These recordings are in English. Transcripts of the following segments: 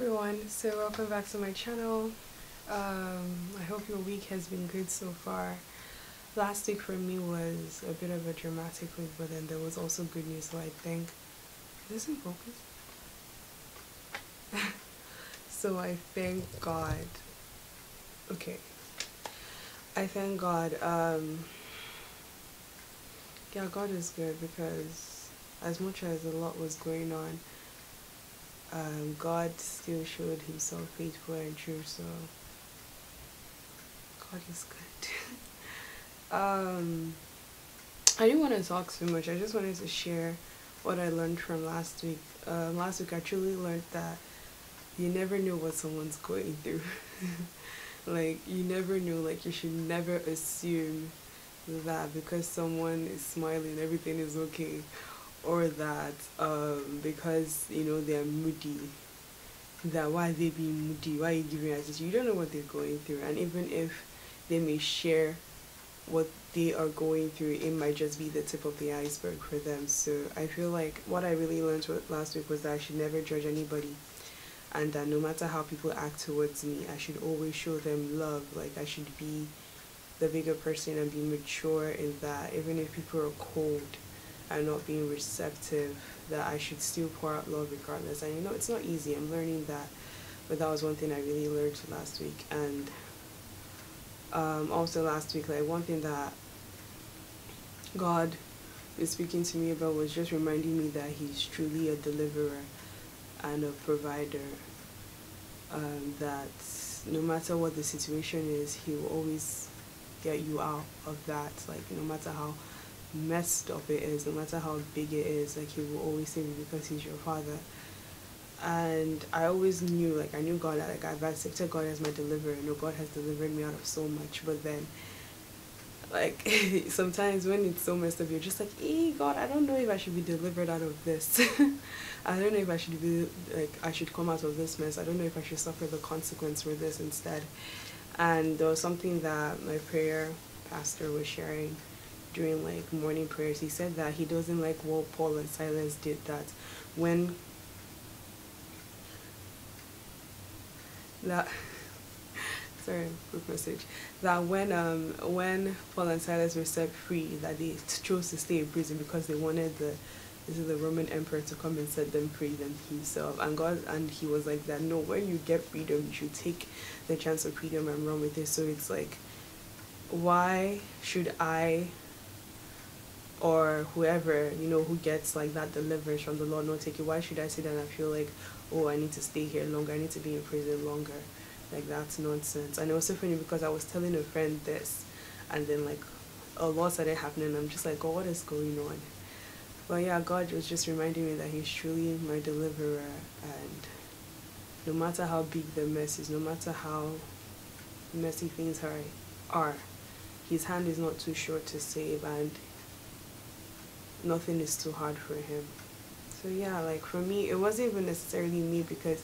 everyone, so welcome back to my channel. I hope your week has been good so far. Last week for me was a bit of a dramatic week, but then there was also good news, so I think, is this in focus? So I thank God. Okay, I thank God. Yeah, God is good because as much as a lot was going on, God still showed himself faithful and true, so God is good. I didn't want to talk too much. I just wanted to share what I learned from last week. Last week I truly learned that you never know what someone's going through. Like, you never know, like, you should never assume that because someone is smiling, everything is okay, or that because they're moody, that why they being moody, why are you giving attitude? You don't know what they're going through, and even if they may share what they are going through, it might just be the tip of the iceberg for them. So I feel like what I really learned last week was that I should never judge anybody, and that no matter how people act towards me, I should always show them love. Like, I should be the bigger person and be mature in that even if people are cold and not being receptive, that I should still pour out love regardless. And it's not easy, I'm learning that, but that was one thing I really learned last week. And also last week, like, one thing that God was speaking to me about was just reminding me that he's truly a deliverer and a provider, that no matter what the situation is, he will always get you out of that. Like, no matter how messed up it is, no matter how big it is, like, he will always save you because he's your father. And I always knew, like, I knew God, like, I've accepted God as my deliverer. I know God has delivered me out of so much, but then, like, sometimes when it's so messed up, you're just like, hey God, I don't know if I should be delivered out of this. I don't know if I should be, like, I should come out of this mess. I don't know if I should suffer the consequence for this instead. And there was something that my prayer pastor was sharing during, like, morning prayers. He said that he doesn't like what Paul and Silas did, that when that sorry, quick message, that when Paul and Silas were set free, that they chose to stay in prison because they wanted the Roman emperor to come and set them free than himself. And he was like that, no, when you get freedom, you should take the chance of freedom and run with it. So it's like, why should I or whoever, who gets like that deliverance from the Lord, not take it? Why should I sit down and feel like, oh, I need to stay here longer, I need to be in prison longer? Like, that's nonsense. And it was so funny because I was telling a friend this, and then, like, a lot started happening. I'm just like, oh, what is going on? But yeah, God was just reminding me that he's truly my deliverer, and no matter how big the mess is, no matter how messy things are, his hand is not too short to save, and nothing is too hard for him. So yeah, like, for me, it wasn't even necessarily me, because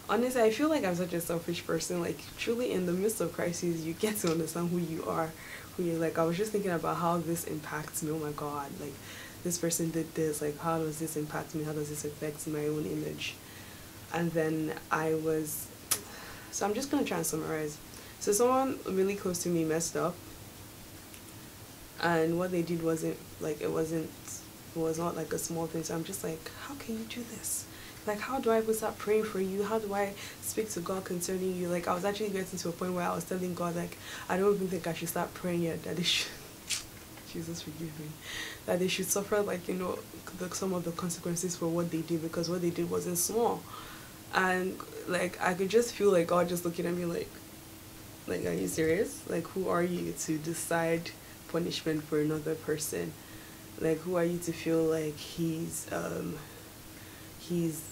honestly, I feel like I'm such a selfish person. Like, truly, in the midst of crises, you get to understand who you are, who you're. Like, I was just thinking about how this impacts me. Oh my God, like, this person did this. Like, how does this impact me? How does this affect my own image? And then so I'm just gonna try and summarize. So someone really close to me messed up, and what they did wasn't like, it was not like a small thing. So I'm just like, how can you do this? Like, how do I even start praying for you? How do I speak to God concerning you? Like, I was actually getting to a point where I was telling God, like, I don't even think I should start praying yet, that they should Jesus forgive me, that they should suffer, like, some of the consequences for what they did, because what they did wasn't small. And like, I could just feel like God just looking at me like, are you serious? Like, who are you to decide punishment for another person? Like, who are you to feel like his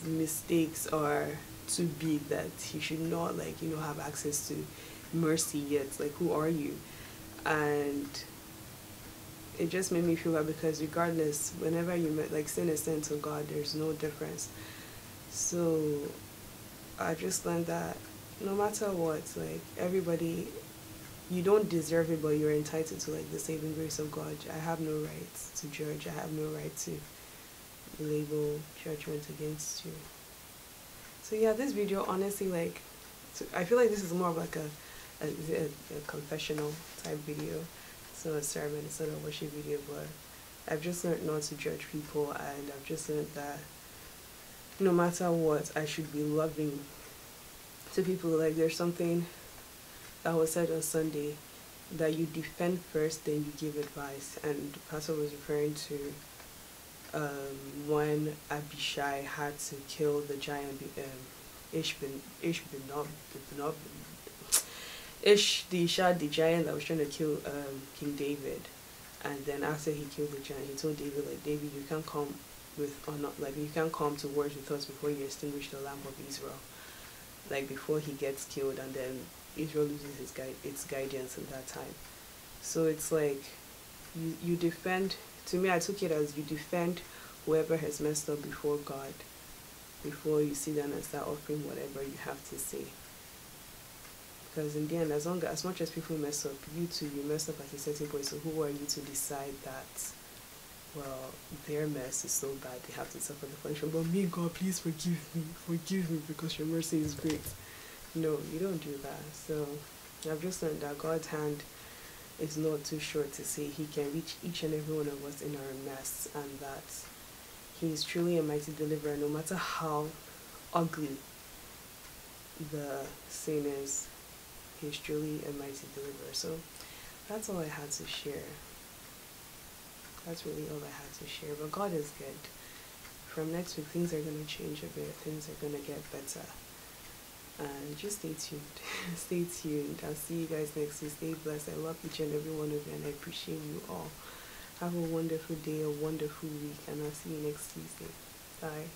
mistakes are too big that he should not, like, have access to mercy yet? Like, who are you? And it just made me feel that, because regardless, whenever like, sin is sin to God, there's no difference. So I just learned that no matter what, like, everybody, you don't deserve it, but you're entitled to, like, the saving grace of God. I have no right to judge. I have no right to label judgment against you. So yeah, this video honestly, like, I feel like this is more of like a confessional type video. It's not a sermon, it's not a worship video, but I've just learned not to judge people, and I've just learned that no matter what, I should be loving to people. Like, there's something that was said on Sunday, that you defend first, then you give advice, and the pastor was referring to when Abishai had to kill the giant the giant that was trying to kill King David. And then after he killed the giant, he told David, like, David, you can't come with, or not, like, you can't come to wars with us before you extinguish the lamp of Israel, like, before he gets killed, and then Israel loses its guidance in that time. So it's like, you defend. To me, I took it as you defend whoever has messed up before God, before you sit down and start offering whatever you have to say. Because in the end, as much as people mess up, you too, you mess up at a certain point. So who are you to decide that, well, their mess is so bad they have to suffer the punishment? But me, God, please forgive me because your mercy is great. No, you don't do that. So I've just learned that God's hand is not too short to say He can reach each and every one of us in our mess, and that He is truly a mighty deliverer, no matter how ugly the sin is. He is truly a mighty deliverer. So that's all I had to share. That's really all I had to share. But God is good. From next week, things are going to change a bit. Things are going to get better. And just stay tuned. Stay tuned. I'll see you guys next week. Stay blessed. I love each and every one of you, and I appreciate you all. Have a wonderful day, a wonderful week, and I'll see you next Tuesday. Bye.